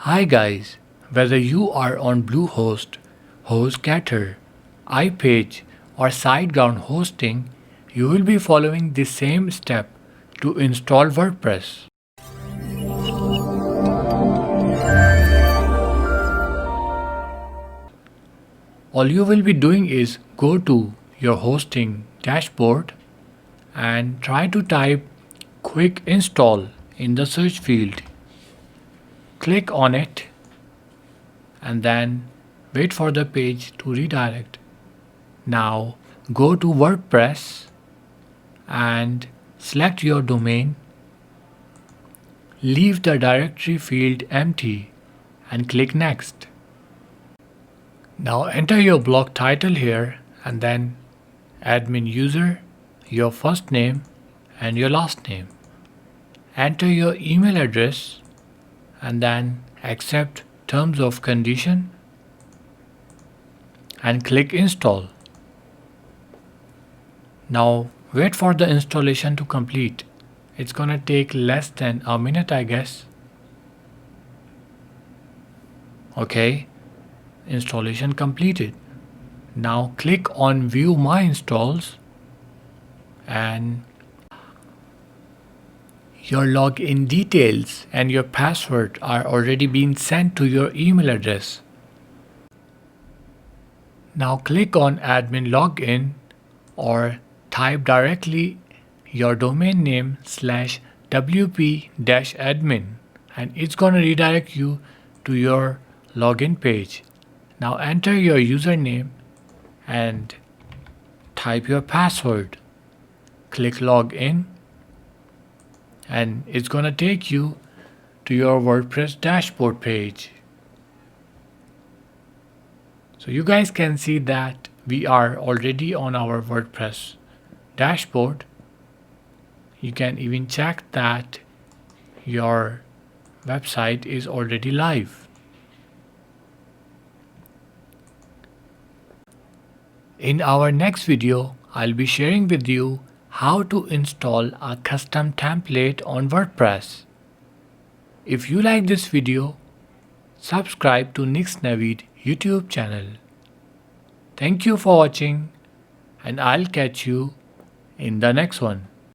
Hi guys, whether you are on Bluehost, Hostgator, iPage or Siteground hosting, you will be following the same step to install WordPress. All you will be doing is go to your hosting dashboard and try to type quick install in the search field. Click on it and then wait for the page to redirect. Now go to WordPress and select your domain. Leave the directory field empty and click Next. Now enter your blog title here and then admin user, your first name and your last name. Enter your email address and then accept terms of condition and click install. Now wait for the installation to complete. It's gonna take less than a minute, I guess. Okay, installation completed. Now click on view my installs and your login details and your password are already being sent to your email address. Now click on admin login or type directly your domain name /wp-admin and it's going to redirect you to your login page. Now enter your username and type your password. Click login and it's going to take you to your WordPress dashboard page. So you guys can see that we are already on our WordPress dashboard. You can even check that your website is already live. In our next video, I'll be sharing with you how to install a custom template on WordPress. If you like this video, subscribe to Nikz Naveed YouTube channel. Thank you for watching and I'll catch you in the next one.